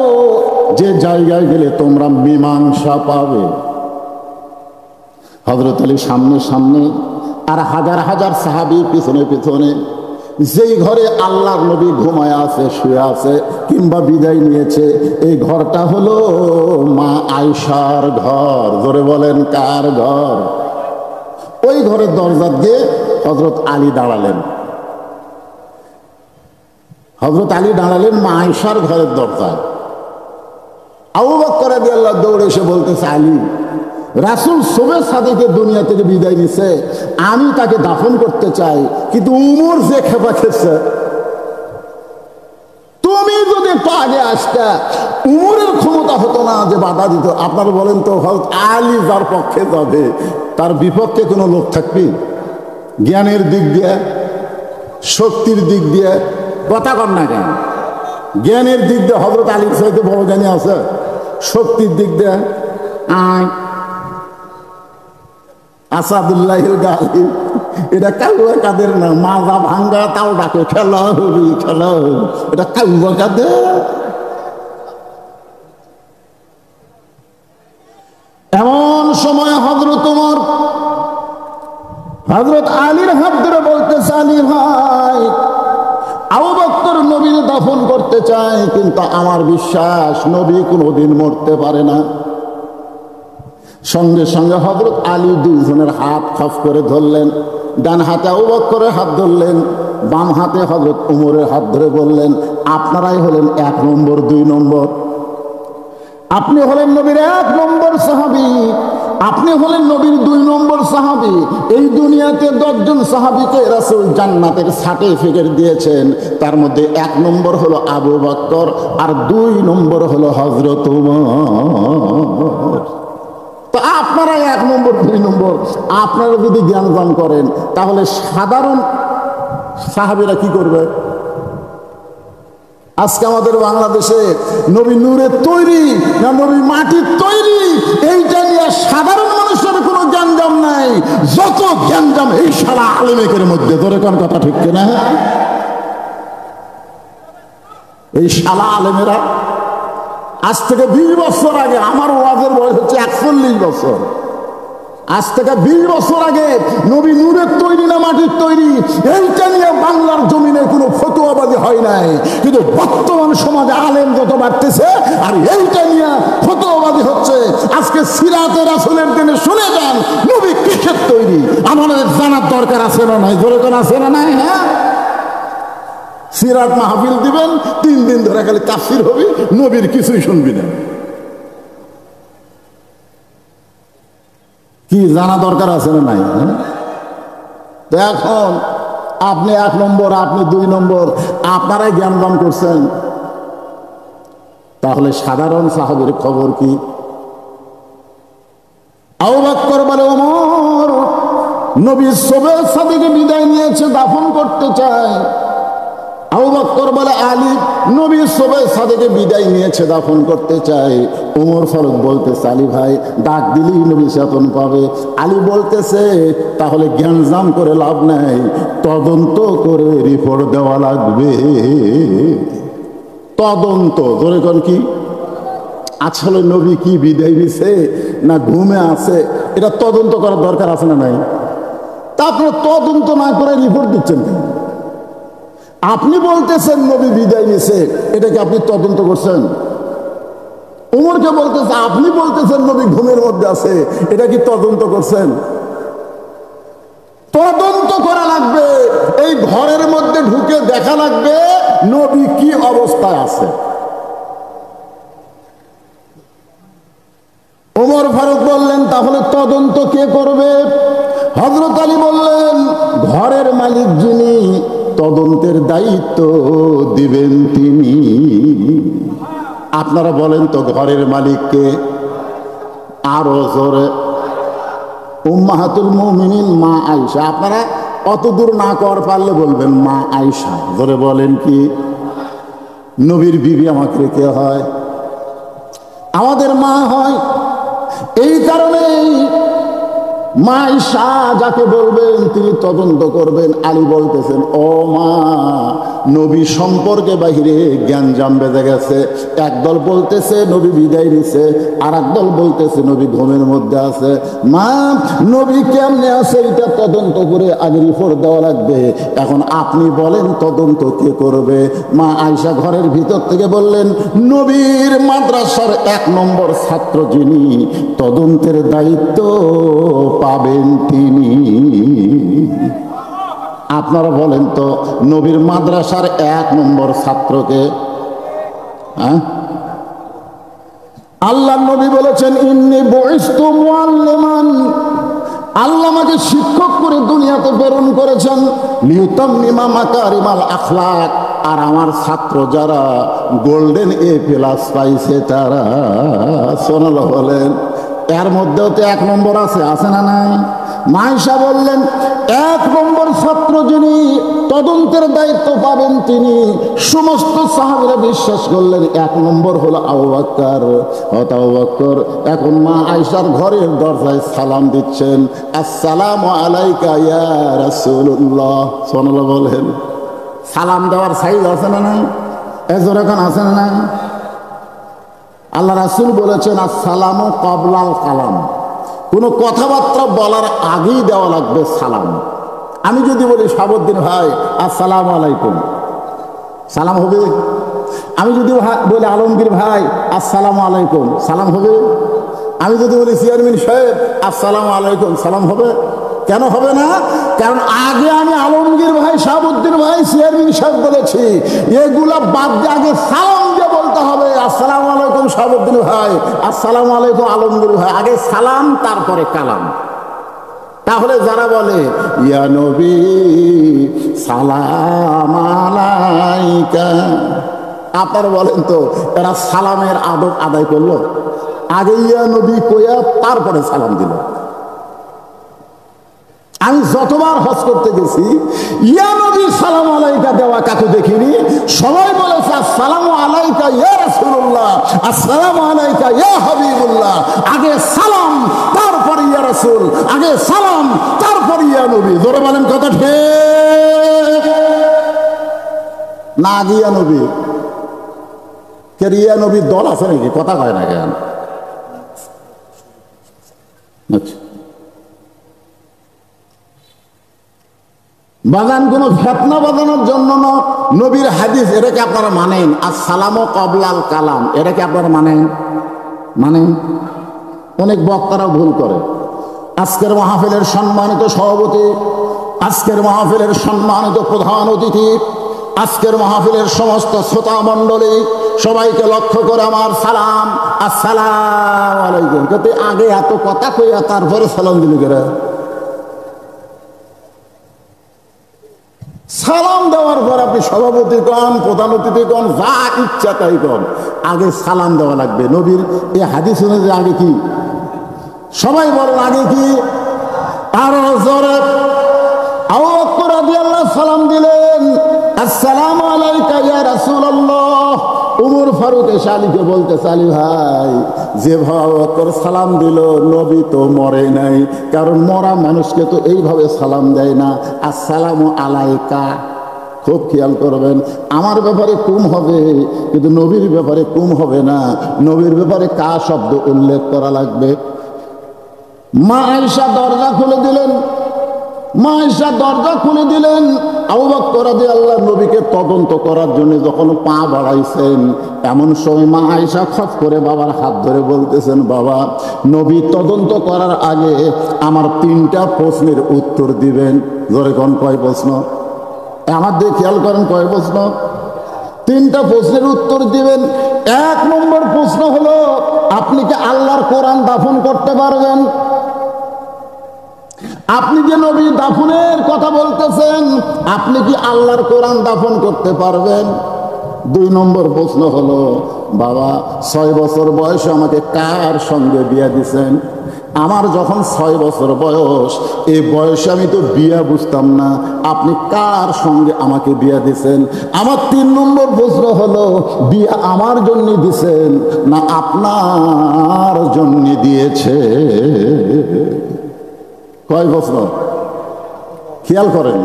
যে জায়গায় গেলে তোমরা মীমাংসা পাবে। হযরত আলী সামনে সামনে আর হাজার হাজার সাহাবী পিছনে পিছনে। যেই ঘরে আল্লাহর নবী ঘুমায় আছে, শুয়ে আছে কিংবা বিদায় নিয়েছে, এই ঘরটা হলো মা আয়েশার ঘর। জোরে বলেন কার ঘর? ওই ঘরের দরজা দিয়ে হযরত আলী দাঁড়ালেন। হযরত আলী দাঁড়ালেন মা আয়েশার ঘরের দরজায়। আবু বকর রাদিয়াল্লাহু দৌড়ে এসে বলতেছে, আলী রাসূল সুবহ সাদিকে দুনিয়া থেকে বিদায় নিছে, আমি তাকে দাফন করতে চাই, কিন্তু উমর যে খেপা খেয়েছে, তুমি যদি একটু আগে আসতা, উমরের ক্ষমতা চিন্তা হতো না যে বাধা দিত। আপনারা বলেন তো, হযরত আলী যার পক্ষে যাবে তার বিপক্ষে কোনো লোক থাকবে? জ্ঞানের দিক দিয়ে, শক্তির দিক দিয়ে, কথা কর না কেন? জ্ঞানের দিক দিয়ে হযরত আলীর চাইতে বড় জ্ঞানী আছে? শক্তির দিক দিয়ে আসাদুল্লাহিল গালিব, এটা কাউয়া কাদের না, মাজা ভাঙ্গা তাও ডাকে খেলা হবে, খেলা হবে, এটা কাউয়া কাদের। এমন সময় হযরত ওমর হযরত আলীর হাত ধরে বলতেছে, আলী ভাই, আবু বকর নবীর দাফন করতে চায়, কিন্তু আমার বিশ্বাস নবী কোনোদিন মরতে পারে না। সঙ্গে সঙ্গে হযরত আলী দুইজনের হাত খপ করে ধরলেন। ডান হাতে আবু বকরের হাত ধরলেন, বাম হাতে হযরত ওমরের হাত ধরে বললেন, আপনারাই হলেন 1 নম্বর 2 নম্বর। আপনি হলেন নবীর 1 নম্বর সাহাবী, আপনি হলেন নবীর 2 নম্বর সাহাবী। এই দুনিয়াতে 10 জন সাহাবীকে রাসূল জান্নাতের সার্টিফিকেট দিয়েছেন, তার মধ্যে 1 নম্বর হলো আবু বকর আর 2 নম্বর হলো হযরত ওমর। তো আপনারা 1 নম্বর 2 নম্বর। আপনারা যদি জ্ঞান দান করেন, তাহলে সাধারণ সাহাবীরা কি করবে? আজকে আমাদের বাংলাদেশে নবী নূরের তৈরি না নবী মাটির তৈরি, এইটা নিয়ে সাধারণ মানুষের কোনো জ্ঞানজাম নাই। যত জ্ঞানজাম এই সারা আলেমের মধ্যে। ধরে কোন কথা ঠিক কিনা? এই শালা আলেমেরা আজ থেকে 20 বছর আগে, আমার ওয়াজের বয়স হচ্ছে 41 বছর, আজ থেকে 20 বছর আগে নবী নূরের তৈরি না মাটির তৈরি, এইটা নিয়ে বাংলার জমিনে কোনো ফতোয়াবাদী হয় নাই। কিন্তু বর্তমান সমাজে আলেম যত বাড়তেছে আর এইটা নিয়ে ফতোয়াবাদী হচ্ছে। আজকে সিরাতে রাসূলের দিনে শুনে যান নবী কিসের তৈরি, আমাদের জানার দরকার আছে না নাই? জোরে কোন আছে না নাই? হ্যাঁ, সিরাত মাহফিল দিবেন, 3 দিন ধরে খালি তাফসীর হবে, নবীর কিছুই শুনবি না। কি জানা দরকার আছে না নাই? তো এখন আপনি 1 নম্বর, আপনি 2 নম্বর, আপনারাই জ্ঞান দান করছেন। তাহলে সাধারণ সাহাবীর খবর কি? আবু বকর বলে, ওমর নবী সবের সাথে বিদায় নিয়েছে, দাফন করতে চায়। আবু বকর বলে, আলী নবী সবের সাথে বিদায় নিয়েছে, দাফন করতে চায়। ওমর ফারুক বলতেছে, আলী ভাই ডাক দিলেই নবী চেতন পাবে। আলী বলতেছে, তাহলে জ্ঞানজাম করে লাভ নাই, তদন্ত করে রিপোর্ট দেওয়া লাগবে। তদন্ত, ধরে কোন কি আসলে নবী কি বিদায় দিছে না ঘুমে আছে, এটা তদন্ত করার দরকার আছে না নাই? তারপরে তদন্ত না করে রিপোর্ট দিচ্ছেন কেন? আপনি বলতেছেন নবী বিদায় নিছে, এটাকে আপনি তদন্ত করছেন? ওমরকে বলতেছে, আপনি বলতেছেন নবী ঘুমের মধ্যে আছে, এটা কি তদন্ত করছেন? তদন্ত করা লাগবে। এই ঘরের মধ্যে ঢুকে দেখা লাগবে নবী কি অবস্থায় আছে। ওমর ফারুক বললেন, তাহলে তদন্ত কে করবে? হযরত আলী বললেন, ঘরের মালিক যিনি, তদন্তের দায়িত্ব দিবেন তিনি। আপনারা বলেন তো ঘরের মালিককে? আরো জোরে। উম্মাহাতুল মুমিনিন মা আয়েশা। আপনারা অত দূর না কর পারলে বলবেন মা আয়েশা। জোরে বলেন কি? নবীর বিবি আমাকে কে হয়? আমাদের মা হয়। এই কারণেই মা আয়েশা যাকে বলবেন তিনি তদন্ত করবেন। আলী বলতেছেন, ও মা, নবী সম্পর্কে বাহিরে জ্ঞানজাম বেজে গেছে। একদল বলতেছে নবী বিদায় নিছে, আর একদল বলতেছে নবী ঘুমের মধ্যে আছে। মা, নবী কেমনে আছে এটা তদন্ত করে আগে রিপোর্ট দেওয়া লাগবে। এখন আপনি বলেন তদন্ত কে করবে? মা আয়েশা ঘরের ভিতর থেকে বললেন, নবীর মাদ্রাসার 1 নম্বর ছাত্র যিনি, তদন্তের দায়িত্ব পাবেন তিনি। আপনারা বলেন তো নবীর মাদ্রাসার 1 নম্বর ছাত্রকে? হ্যাঁ, আল্লাহ নবী বলেছেন, ইন্নী বুইসতু মুআল্লিমান, আল্লাহ আমাকে শিক্ষক করে দুনিয়াতে প্রেরণ করেছেন। লিউতাম্মিমা মাকারিমাল আখলাক, আর আমার ছাত্র যারা গোল্ডেন A+ পাইছে তারা সোনালো বলেন। এর মধ্যেও তো 1 নম্বর আছে না নাই? মাইশা বললেন 1 নম্বর ছাত্র যিনি তদন্তের দায়িত্ব পাবেন তিনি। সমস্ত সাহাবীরা বিশ্বাস করলেন 1 নম্বর হলো আবু বকর। আবু বকর এখন মা আয়েশার ঘরের দরজায় সালাম দিচ্ছেন, আসসালামু আলাইকা ইয়া রাসূলুল্লাহ। সোনালো বলেন। সালাম দেওয়ার সাইজ আছে না নাই? এজোর এখন আছে না নাই? আল্লাহ রাসূল বলেছেন আসসালামু ক্বাবলাল কালাম, কোনো কথাবার্তা বলার আগেই দেওয়া লাগবে সালাম। আমি যদি বলি শাহাবুদ্দিন ভাই আসসালামু আলাইকুম, সালাম হবে? আমি যদি বলি আলমগীর ভাই আসসালামু আলাইকুম, সালাম হবে? আমি যদি বলি চেয়ারম্যান সাহেব আসসালামু আলাইকুম, সালাম হবে? কেন হবে না? কারণ আগে আমি আলমগীর ভাই, শাহাবুদ্দিন ভাই, চেয়ারম্যান সাহেব বলেছি। এগুলা বাদ দিয়ে আগে সালাম দিয়ে বলতে হবে আসসালামু আলাইকুম শাহাবুদ্দিন ভাই, আসসালামু আলাইকুম আলমগীর ভাই। আগে সালাম তারপরে কালাম। তাহলে যারা বলে ইয়া নবী সালাম আলাইকা, আপনারা বলেন তো এরা সালামের আদব আদায় করলো? আগে ইয়া নবী কইয়া তারপরে সালাম দিল। আমি যতবার হজ করতে গেছি ইয়া নবী সালাম আলাইকা দেওয়া কাকু দেখিনি। সবাই বলেছে আসসালামু আলাইকা ইয়া রাসূলুল্লাহ, আসসালামু আলাইকা ইয়া হাবিবুল্লাহ। আগে সালাম তারপরে ইয়া রাসূল, আগে সালাম তারপরে ইয়া নবী। জোরে বলেন কথা ঠিক না? আগে ইয়া নবী। কে ইয়া নবীর দল আছে নাকি? কথা কয় না কেন? আচ্ছা, বাগান কোনো ফেতনা বাজানোর জন্য না, নবীর হাদিস এটাকে আপনারা মানেন। আসসালামু ক্বাবলাল কালাম এটাকে আপনারা মানেন? অনেক বক্তারা ভুল করে। আজকের মাহফিলের সম্মানিত সভাপতি, আজকের মাহফিলের সম্মানিত প্রধান অতিথি, আজকের মাহফিলের সমস্ত শ্রোতা মণ্ডলী, সবাইকে লক্ষ্য করে আমার সালাম, আসসালামু আলাইকুম। কিন্তু আগে এত কথা কইয়া তারপরে সালাম দিলি করে। সালাম দেওয়ার পর আপনি সভাপতি কন, প্রধান অতিথি কন, যা ইচ্ছা তাই কন, আগে সালাম দেওয়া লাগবে। নবীর এই হাদিস অনুযায়ী আগে কি? সবাই বলেন আগে কি? আরো জোরে। আবু বকর রাদিয়াল্লাহু সালাম দিলেন, আসসালামু আলাইকা ইয়া রাসূলুল্লাহ। উমর ফারুক এসে আলীকে বলতেছে, আলী ভাই যেভাবে আবু বকর সালাম দিল, নবী তো মরে নাই, কারণ মরা মানুষকে তো এইভাবে সালাম দেয় না, আসসালামু আলাইকা। খুব খেয়াল করবেন, আমার ব্যাপারে কুম হবে কিন্তু নবীর ব্যাপারে কুম হবে না। নবীর ব্যাপারে কা শব্দ উল্লেখ করা লাগবে। মা আয়েশা দরজা খুলে দিলেন, মা আয়েশা দরজা খুলে দিলেন। আবু বকর রাদিয়াল্লাহু নবীকে তদন্ত করার জন্য যখন পা বাড়াইছেন, এমন সময় মা আয়েশা খপ করে বাবার হাত ধরে বলতেছেন, বাবা নবী তদন্ত করার আগে আমার 3টা প্রশ্নের উত্তর দিবেন। জোরে কোন কয় প্রশ্ন? আমার দিয়ে খেয়াল করেন কয় প্রশ্ন? 3টা প্রশ্নের উত্তর দিবেন। 1 নম্বর প্রশ্ন হলো, আপনি কি আল্লাহর কোরআন দাফন করতে পারবেন? আপনি যে নবী দাফনের কথা বলতেছেন, আপনি কি আল্লাহর কোরআন দাফন করতে পারবেন? 2 নম্বর প্রশ্ন হলো, বাবা 6 বছর বয়সে আমাকে কার সঙ্গে বিয়া দিছেন? আমার যখন 6 বছর বয়স, এই বয়সে আমি তো বিয়া বুঝতাম না, আপনি কার সঙ্গে আমাকে বিয়া দিছেন? আমার 3 নম্বর প্রশ্ন হলো, বিয়া আমার জন্য দিছেন না আপনার জন্য দিয়েছে? কয় প্রশ্ন? খেয়াল করেন।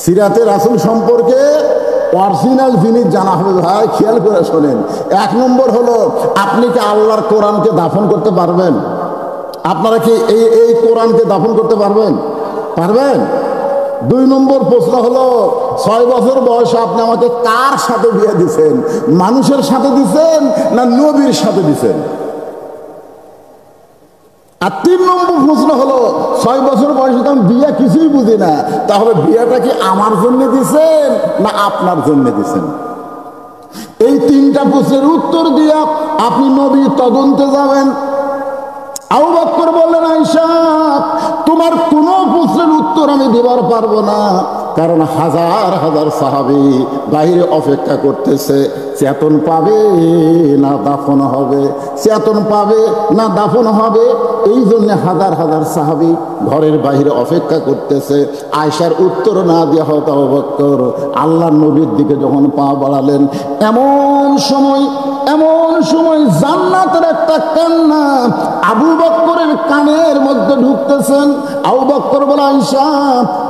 সিরাতে রাসূল সম্পর্কে অরিজিনাল জিনিস জানা হবে ভাই, খেয়াল করে শোনেন। 1 নম্বর হলো, আপনি কি আল্লাহর কোরআনকে দাফন করতে পারবেন? আপনারা কি এই কোরআনকে দাফন করতে পারবেন? 2 নম্বর প্রশ্ন হলো, 6 বছর বয়সে আপনি আমাকে কার সাথে বিয়ে দিচ্ছেন? মানুষের সাথে দিচ্ছেন না নবীর সাথে দিচ্ছেন? আর 3 নম্বর প্রশ্ন হলো, 6 বছর বয়সে তো আমি বিয়ে কিছুই বুঝি না, তাহলে বিয়েটা কি আমার জন্য দিচ্ছেন না আপনার জন্য দিচ্ছেন? এই 3টা প্রশ্নের উত্তর দিয়ে আপনি নবীর তদন্তে যাবেন। আবু বকর বললেন, আয়েশা তোমার কোনো প্রশ্নের উত্তর আমি দেবার পারবো না, কারণ হাজার হাজার সাহাবী বাইরে অপেক্ষা করতেছে, চেতন পাবে না দাফন হবে, চেতন পাবে না দাফন হবে। এই জন্য হাজার হাজার সাহাবী ঘরের বাইরে অপেক্ষা করতেছে। আয়েশার উত্তর না দেওয়া হতো আবু বকর আল্লাহর নবীর দিকে যখন পা বাড়ালেন, এমন সময় জান্নাতের একটা কান্না আবু বকরের কানের মধ্যে ঢুকতেছেন। আবু বকর বলে, আয়েশা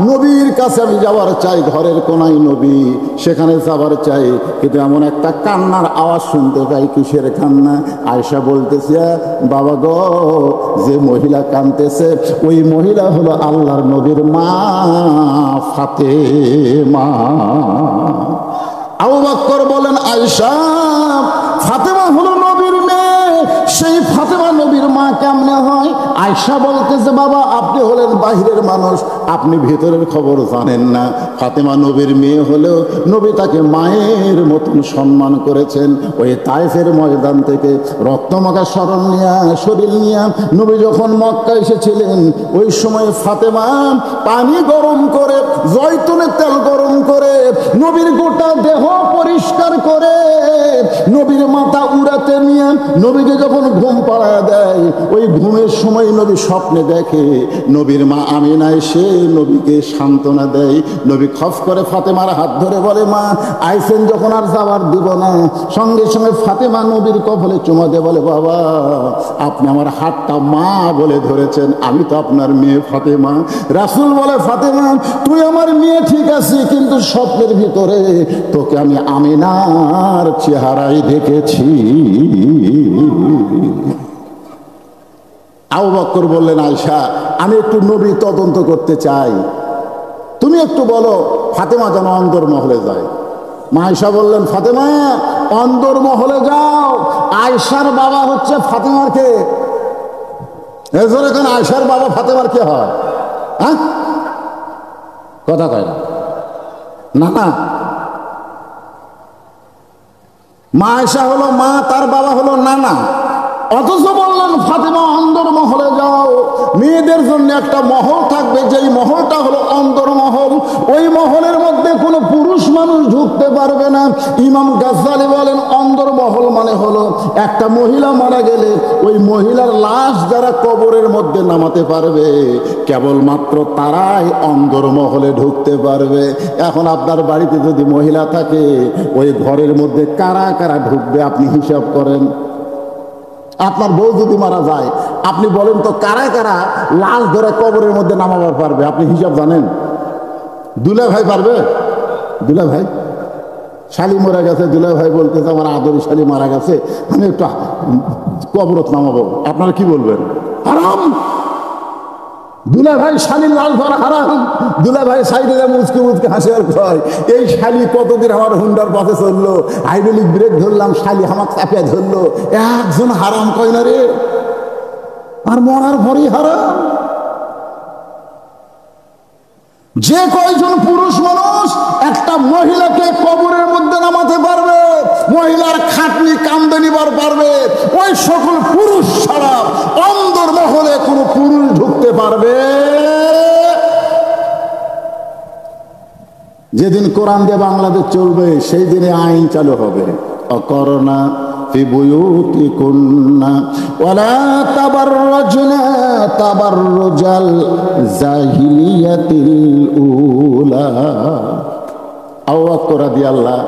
নবীর কাছে আমি যাওয়ার চাই, ঘরের কোনায় নবী, সেখানে যাবার চাই, কিন্তু এমন একটা কান্নার আওয়াজ শুনতে পাই। কিসের কান্না? আয়েশা বলতেছে, বাবা গো, যে মহিলা কাঁদতেছে ওই মহিলা হলো আল্লাহর নবীর মা ফাতেমা। আবু বকর বলেন, আয়েশা ফাতেমা হলো নবীর মেয়ে, সেই ফাতেমা নবীর মা কেমনে হয়? আয়েশা বলতেছে, বাবা আপনি হলেন বাহিরের মানুষ, আপনি ভিতরের খবর জানেন না। ফাতেমা নবীর মেয়ে হলেও নবী তাকে মায়ের মতন সম্মান করেছেন। ওই তায়েফের ময়দান থেকে রক্তমাখা শরীর নিয়ে নবী যখন মক্কা এসেছিলেন, ওই সময় ফাতেমা পানি গরম করে, জয়তুনের তেল গরম করে, নবীর গোটা দেহ পরিষ্কার করে, নবীর মাথা উড়াতে নিয়ে নবীকে যখন ঘুম পাড়ায় দেয়, ওই ঘুমের সময় নবী স্বপ্নে দেখে নবীর মা আমিনা এসে নবীকে সান্ত্বনা দেয়। নবী খফ করে ফাতেমার হাত ধরে বলে, মা আইসেন যখন আর যাবার দিব না। সঙ্গে সঙ্গে ফাতেমা নবীর কপালে চুমা দিয়ে বলে, বাবা আপনি আমার হাতটা মা বলে ধরেছেন, আমি তো আপনার মেয়ে ফাতেমা। রাসূল বলে, ফাতেমা তুই আমার মেয়ে ঠিক আছে, কিন্তু স্বপ্নের ভিতরে তোকে আমি আমিনার চেহারাই দেখেছি। আবু বকর বললেন, আয়েশা আমি একটু নবী তদন্ত করতে চাই, তুমি একটু বলো ফাতেমা যেন অন্দরমহলে যায়। মা আয়েশা বললেন, ফাতেমা অন্দরমহলে যাও। আয়েশার বাবা হচ্ছে ফাতেমার কে? এখন আয়েশার বাবা ফাতেমার কে হয়? হ্যাঁ, কথা কয় না, না মা আয়েশা হলো মা, তার বাবা হলো নানা। অথচ বললেন ফাতেমা অন্দরমহলে যাও, মেয়েদের জন্য একটা মহল থাকবে, যেই মহলটা হলো অন্দরমহল। ওই মহলের মধ্যে কোনো পুরুষ মানুষ ঢুকতে পারবে না। ইমাম গাজ্জালি বলেন, অন্দরমহল মানে হলো একটা মহিলা মারা গেলে ওই মহিলার লাশ যারা কবরের মধ্যে নামাতে পারবে, কেবলমাত্র তারাই অন্দরমহলে ঢুকতে পারবে। এখন আপনার বাড়িতে যদি মহিলা থাকে, ওই ঘরের মধ্যে কারা কারা ঢুকবে আপনি হিসাব করেন। আপনার বউ যদি মারা যায়, আপনি বলেন তো কারা কারা লাশ ধরে কবরের মধ্যে নামাবার পারবে? আপনি হিসাব জানেন? দুলা ভাই পারবে? দুলা ভাই শালি মারা গেছে, দুলা ভাই বলতেছে আমার আদরি শালি মারা গেছে, আমি একটু কবরত নামাবো। আপনারা কি বলবেন? হারাম। দুলা ভাই শালির লাল ধরা হারাম। দুলা ভাই সাইডে মুচকে মুচকে হাসি আর কয়, এই শালি কতদিন আমার হুন্ডার পথে চললো, হাইড্রোলিক ব্রেক ধরলাম, শালি আমার চাপিয়া ধরলো, একজন হারাম কয় না রে, আর মরার পরই হারাম। যে কয়জন পুরুষ মানুষ একটা মহিলাকে কবরের মধ্যে নামাতে পারবে, মহিলার খাটনি কামদে নিবার পারবে, ওই সকল পুরুষ ছাড়া অন্দরমহলে কোনো পুরুষ ঢুকতে পারবে। যেদিন কোরআন দিয়ে বাংলাদেশ চলবে, সেই দিনে আইন চালু হবে, অকরনা ফি বুয়ুতিকুন্না ওয়ালা তাবাররাজনা তাবাররুজাল জাহিলিয়াতিল উলা। আবু বকর রাদিয়াল্লাহু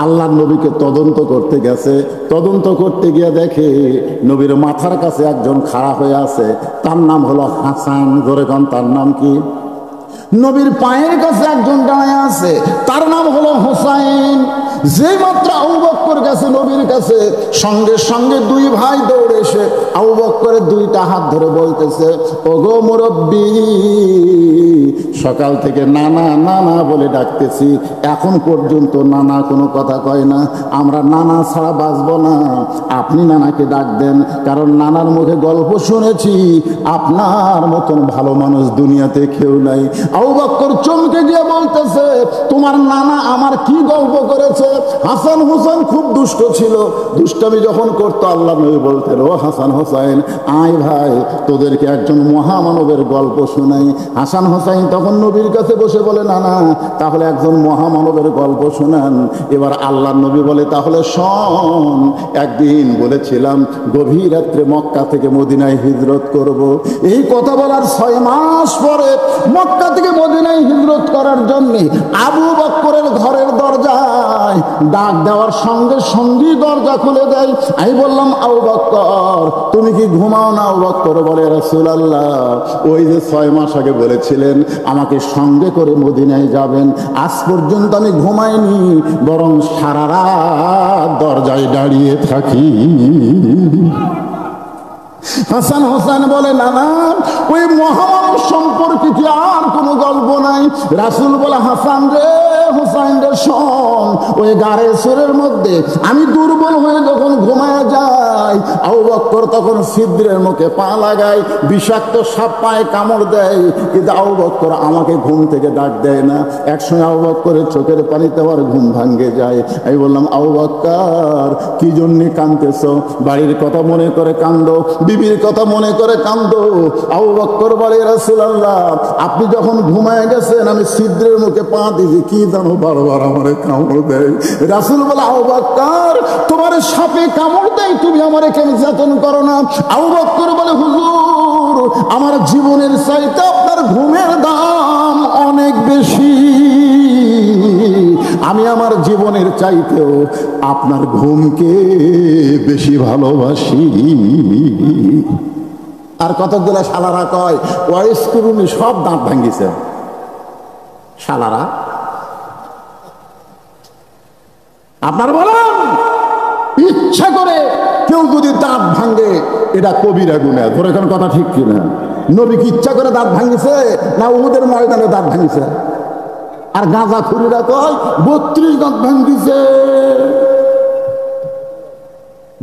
আল্লাহর নবীকে তদন্ত করতে গেছে, তদন্ত করতে গিয়ে দেখে নবীর মাথার কাছে একজন খাড়া হয়ে আছে, তার নাম হলো হাসান। জোরে কোন তার নাম কি? নবীর পায়ের কাছে একজন দাঁড়ায় আছে, তার নাম হলো হোসাইন। যে মাত্র আবু বকর গেছে নবীর কাছে, সঙ্গে সঙ্গে দুই ভাই দৌড়ে এসে আবু বকরের দুইটা হাত ধরে বলতেছে, ওগো মুরব্বী, সকাল থেকে নানা নানা বলে ডাকতেছি, এখন পর্যন্ত নানা কোনো কথা কয় না, আমরা নানা ছাড়া বাঁচবো না, আপনি নানাকে ডাক দেন, কারণ নানার মুখে গল্প শুনেছি, আপনার মতন ভালো মানুষ দুনিয়াতে কেউ নাই। আবু বকর চমকে গিয়ে বলতেছে, তোমার নানা আমার কি গল্প করেছে? হাসান হোসেন খুব দুষ্ট ছিল, দুষ্টামি যখন করতো আল্লাহ নবী বলতেন, ও হাসান হোসেন আয় ভাই, তোদেরকে একজন মহামানবের গল্প শোনাই। হাসান হোসেন তখন যখন নবীর কাছে বসে বলে না না তাহলে একজন মহামানবের গল্প শোনান। এবার আল্লাহর নবী বলে তাহলে শোন, একদিন বলেছিলাম গভীর রাত্রে মক্কা থেকে মদিনায় হিজরত করব। এই কথা বলার 6 মাস পরে মক্কা থেকে মদিনায় হিজরত করার জন্য আবু বকরের ঘরের দরজায় ডাক দেওয়ার সঙ্গে সঙ্গে দরজা খুলে দেয়। আমি বললাম আবু বকর তুমি কি ঘুমাও না? আবু বকর বলে রাসূলুল্লাহ ওই যে 6 মাস আগে বলেছিলেন আমাকে সঙ্গে করে মদিনায় যাবেন, আজ পর্যন্ত আমি ঘুমাইনি, বরং সারা রাত দরজায় দাঁড়িয়ে থাকি। হাসান হোসেন বলে না না ওই মহামানব সম্পর্কে কি আর কোনো গল্প নাই? রাসূল বলে হাসান রে হুসাইন রে শোন, ওই গাড়ে সুরের মধ্যে আমি দুর্বল হয়ে যখন ঘুমায় যাই আবু বকর তখন ছিদ্রের মুখে পা লাগায়, বিষাক্ত সাপ পায়ে কামড় দেয়, কিন্তু আবু বকর আমাকে ঘুম থেকে ডাক দেয় না। একসময় আবু বকরের চোখের পানিতে আমার ঘুম ভাঙ্গে যায়। আমি বললাম আবু বকর কি জন্যে কাঁদতেছো? বাড়ির কথা মনে করে কান্দো, বিবির কথা মনে করে কান্দো। আবু বকর বলে রাসূলুল্লাহ আপনি যখন ঘুমায় গেছেন আমি ছিদ্রের মুখে পা দিয়েছি, কি জানো বারবার আমারে কামড় দেয়। রাসূল বলে আবু বকর তোমার সাপে কামড় দেয়, তুমি আমারে কেন যত্ন করো না? আবু বকর বলে হুজুর আমার জীবনের চাইতে আপনার ঘুমের দাম অনেক বেশি, আমি আমার জীবনের চাইতেও আপনার ঘুমকে বেশি ভালোবাসি। আর কতগুলা শালারা কয় ওয়াইস করুনি, সব দাঁত ভাঙ্গিছে শালারা। আপনার বলেন ইচ্ছা করে কেউ যদি দাঁত ভাঙ্গে এটা কবিরা গুনাহ, ধরে এখন কথা ঠিক কিনা? নবী কি ইচ্ছা করে দাঁত ভাঙিছে না উহুদের ময়দানে দাঁত ভাঙিছে? আর গাঁজা খুরিরা কয় 32 দাঁত ভাঙিছে।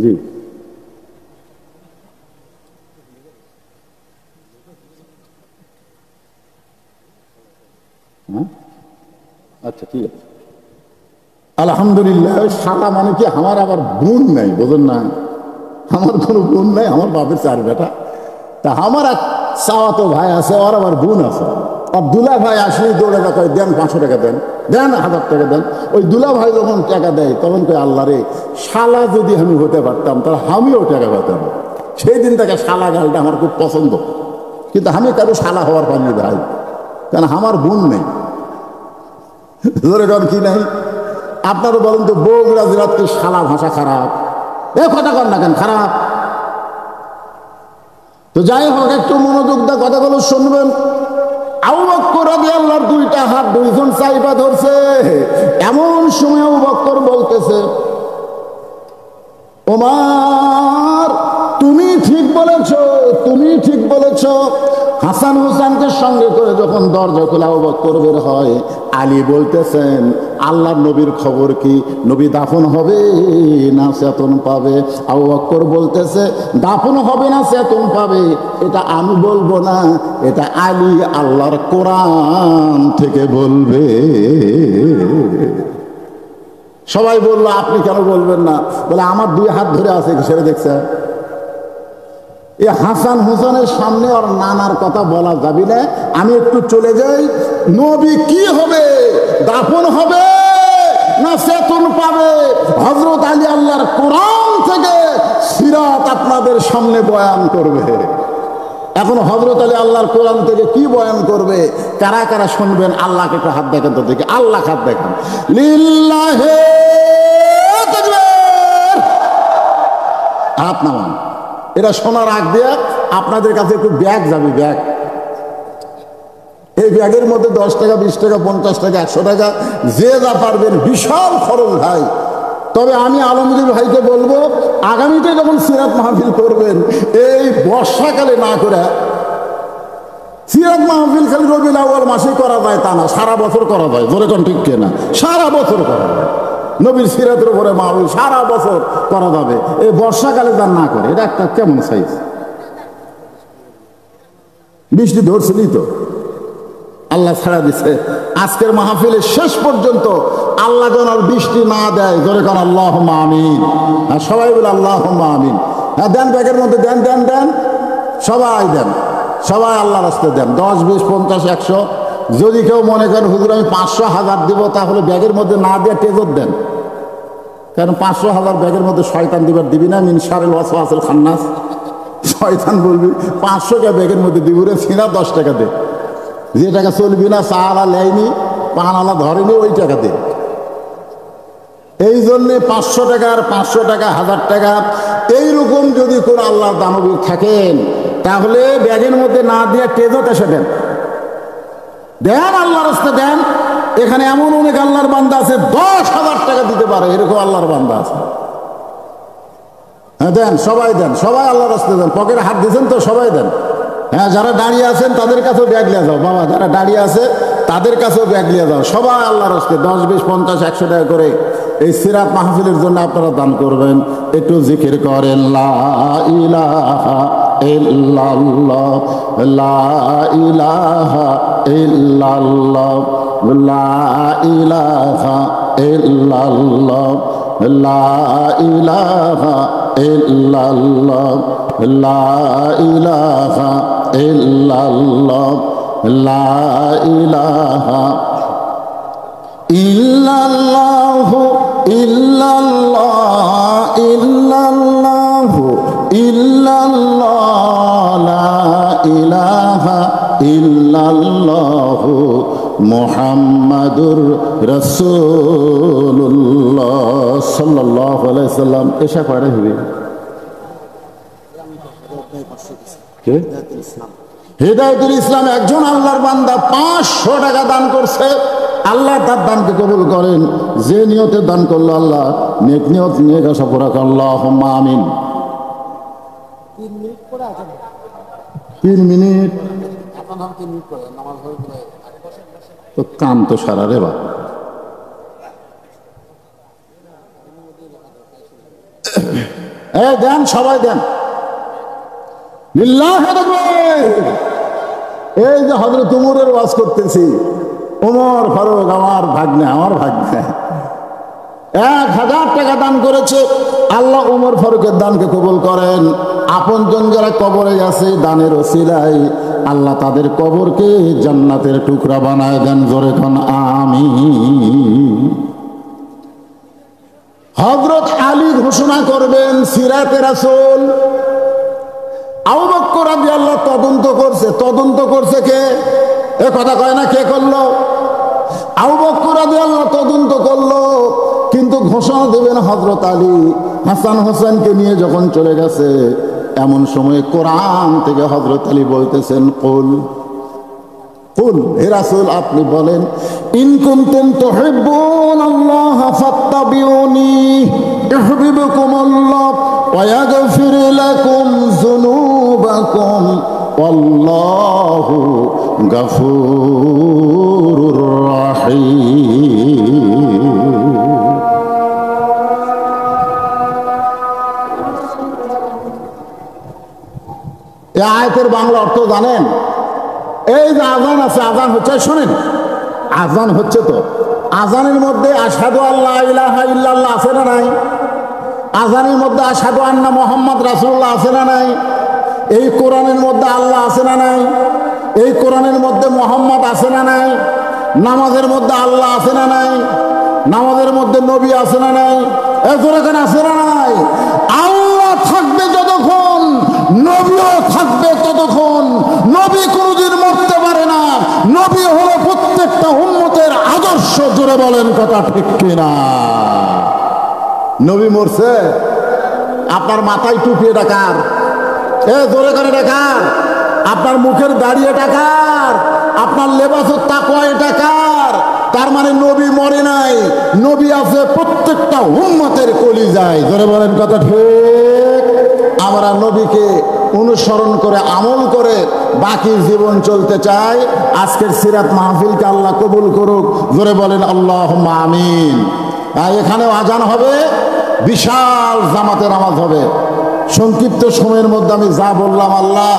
জি আচ্ছা ঠিক আছে আলহামদুলিল্লাহ। শালা মানে কি আমার আবার বোন নাই, বোঝেন না? আমার কোনো বোন নাই, আমার বাপের 4 বেটা। তা আমার এক চাওয়াতো ভাই আছে, ওর আবার বোন আছে। আর দুলা ভাই আসলেই দৌড়ে কয় দেন 500 টাকা দেন, দেন 1000 টাকা দেন। ওই দুলা ভাই যখন টাকা দেয় তখন কই আল্লাহ রে শালা যদি আমি হতে পারতাম তাহলে আমিও টাকা পেতাম। সেই দিন থেকে শালা গালটা আমার খুব পছন্দ, কিন্তু আমি কারো শালা হওয়ার পারি ভাই, কারণ আমার বোন নেই। ধরে কন কি নাই? আপনারা বলেন তো বগুড়া জেলার কি শালা ভাষা খারাপ? এ কথা কন না কেন খারাপ? তো যাই হোক একটু মনোযোগ দিয়ে কথাগুলো শুনবেন। আবু বকর রাদিয়াল্লাহু আনহু 2টা হাত 2 জন চাইপা ধরছে। এমন সময় আবু বকর বলতেছে ওমর তুমি ঠিক বলেছ, তুমি ঠিক বলেছ। হাসান হুসাইনকে সঙ্গে করে যখন দরজা খুলে আবু বকর বের হয়, আলী বলতেছেন আল্লাহর নবীর খবর কি? নবী দাফন হবে না চেতন পাবে? আবু বকর বলতেছে দাফন হবে না চেতন পাবে এটা আমি বলবো না, এটা আলী আল্লাহর কোরআন থেকে বলবে। সবাই বললো আপনি কেন বলবেন না? বলে আমার 2 হাত ধরে আছে, সেটা দেখছে। এই হাসান হুসানের সামনে আর নানার কথা বলা যাবে না। আমি একটু চলে যাই। নবী কি হবে? দাফন হবে না চেতন পাবে? হযরত আলী আল্লাহর কোরআন থেকে সিরাত আপনাদের সামনে বয়ান করবে। এখন হযরত আলী আল্লাহর কোরআন থেকে কি বয়ান করবে? কারা কারা শুনবেন? আল্লাহকে একটু হাত দেখেন তো দেখি। আল্লাহ হাত দেখেন। লিল্লাহি তাকবীর। হাত নামান। এটা শোনার আগ দিয়ে আপনাদের কাছে একটু ব্যাগ যাবে, ব্যাগ। এই ব্যাগের মধ্যে 10 টাকা 20 টাকা 50 টাকা 100 টাকা যে যা পারবেন, বিশাল খরচ ভাই। তবে আমি আলমগীর ভাইকে বলবো আগামীতে যখন সিরাত মাহফিল করবেন এই বর্ষাকালে না করে, সিরাত মাহফিল খালি রবিউল আউয়াল মাসে করা যায় তা না, সারা বছর করা যায়। ধরে কোন ঠিক কিনা? সারা বছর করা যায়। নবীর সিরাতের উপরে মাহফিল সারা বছর করা যাবে, এই বর্ষাকালে যা না করে। এটা একটা কেমন সাইজ? বৃষ্টি ধরছিলি তো, আল্লাহ ছাড়া দিচ্ছে। আজকের মাহফিলের শেষ পর্যন্ত আল্লাহ যেন আর বৃষ্টি না দেয়। জোরে কান আল্লাহুম্মা আমিন। আর সবাই বলে আল্লাহুম্মা আমিন। হ্যাঁ দেন, ব্যাগের মধ্যে দেন, দেন, দেন, সবাই দেন, সবাই আল্লাহর রাস্তায় দেন। 10 20 50 100 যদি কেউ মনে করেন হুজুর আমি 500,000 দিব, তাহলে ব্যাগের মধ্যে না দিয়ে টেজর দেন। কারণ 500,000 ব্যাগের মধ্যে শয়তান দিবি না, মিন শারিল ওয়াসওয়াসিল খান্নাস। শয়তান বলবি 500 টাকা ব্যাগের মধ্যে দিব রে, ফিনা 10 টাকা দে, যে টাকা চলবি না, চালা লেয়নি, পানালা ধরেনি, ওই টাকা দে। এই জন্যে 500 টাকা আর 500 টাকা 1000 টাকা এইরকম যদি কোনো আল্লাহর দানবীর থাকেন, তাহলে ব্যাগের মধ্যে না দিয়ে টেজত এসে দেন, দেন আল্লাহর রাস্তায় দেন। এখানে এমন অনেক আল্লাহর বান্দা আছে 10,000 টাকা দিতে পারে, এরকম আল্লাহর বান্দা আছে। হ্যাঁ দেন, সবাই দেন, সবাই আল্লাহর রাস্তায় দেন। পকেটে হাত দিয়েছেন তো সবাই দেন। হ্যাঁ, যারা দাঁড়িয়ে আছেন তাদের কাছেও ব্যাগ নিয়ে যাও বাবা, যারা দাঁড়িয়ে আছে তাদের কাছেও ব্যাগ নিয়ে যাও, সবাই আল্লাহর রাস্তায় 10, 20, 50, 100 টাকা করে এই সিরাত মাহফিলের জন্য আপনারা দান করবেন। একটু জিকির করেন, লা ইলাহা ইল্লাল্লাহ, লা ইলাহা ইল্লাল্লাহ, লা ইলাহা ইল্লাল্লাহ, লা ইলাহা ইল্লাল্লাহ, লা ইলাহা ইল্লাল্লাহ, লা ইলাহা ইল্লাল্লাহু ইল্লাল্লাহ ইল্লাল্লাহু ইল্লাল্লাহ, লা ইলাহা ইল্লাল্লাহু মুহাম্মাদুর রাসূলুল্লাহ সাল্লাল্লাহু আলাইহি সাল্লাম। এসা কয়টা হবে? হেদায়েতুল ইসলাম একজন আল্লাহর বান্দা 500 টাকা দান করছে। আল্লাহ তার দানকে কবুল করেন। যে নিয়তে দান করলো আল্লাহ নেক নিয়ত নেক আশা পুরা করল, আল্লাহুম্মা আমিন। 3 মিনিট তো কাম তো সারা রে বা। দেন, সবাই দেন। এই যে হযরত উমরের ওয়াজ করতেছি, ওমর ফারুক আমার ভাগ্নে 1000 টাকা দান করেছে। আল্লাহ উমর ফারুকের দানকে কবুল করেন। আপনজন যারা কবরে আছে, দানের ওসিলায় আল্লাহ তাদের কবরকে জান্নাতের টুকরা বানায় দেন। জোরে কোন আমিন। হযরত আলী ঘোষণা করবেন সিরাতে রাসূল। আবু বকর রাদিয়াল্লাহু তদন্ত করছে কে? এ কথা কয় না, কে করলো? আবু বকর রাদিয়াল্লাহু তদন্ত করলো, কিন্তু ঘোষণা দেবেন হযরত আলী। হাসান হোসেনকে নিয়ে যখন চলে গেছে, এমন সময় কোরআন থেকে হযরত আলী বলতেছেন, কুল হে রাসূল আপনি বলেন, ইন কুনতুম তুহিব্বুনাল্লাহ ফাত্তাবিউনি ইউহিব্বুকুমুল্লাহ ওয়া ইয়াগফির লাকুম যুনুবাকুম ওয়াল্লাহু গফুরুর রাহিম। এই আয়াতের বাংলা অর্থ জানেন? এই যে আজান আছে, আজান হচ্ছে, শোনেন, আজান হচ্ছে তো, আজানের মধ্যে আশহাদু আল্লা ইলাহা ইল্লাল্লাহ আছে না নাই? আজানের মধ্যে আশহাদু আন্না মুহাম্মদ রাসূলুল্লাহ আছে না নাই? এই কোরআনের মধ্যে আল্লাহ আছে না নাই? এই কোরআনের মধ্যে মুহাম্মদ আছে না নাই? নামাজের মধ্যে আল্লাহ আছে না নাই? নামাজের মধ্যে নবী আছে না নাই? এখানে আছে না নাই? আল্লাহ থাকবে যতক্ষণ, নবীও থাকবে ততক্ষণ। নবী কোনদিন মরতে পারে না। নবী হলো প্রত্যেকটা উম্মতের আদর্শ। জোরে বলেন কথা ঠিক কিনা? নবী মরছে, আপনার মাথায় টুপি এটা কার? জোরে করে দেখার। আপনার মুখের দাড়ি এটা কার? আপনার লেবাসের তাকওয়া এটা কার? তার মানে নবী মরে নাই, নবী আছে প্রত্যেকটা উম্মতের কলিজায়। জোরে বলেন কথা ঠিক। আমরা নবীকে অনুসরণ করে আমল করে বাকি জীবন চলতে চাই। আজকের সিরাত মাহফিলকে আল্লাহ কবুল করুক। জোরে বলেন আল্লাহুম্মা আমিন। এখানেও আজান হবে, বিশাল জামাতের নামাজ হবে। সংক্ষিপ্ত সময়ের মধ্যে আমি যা বললাম, আল্লাহ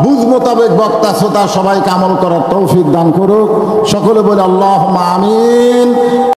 বুঝ মোতাবেক বক্তা শ্রোতা সবাইকে আমল করার তৌফিক দান করুক। সকলে বলে আল্লাহুম্মা আমিন।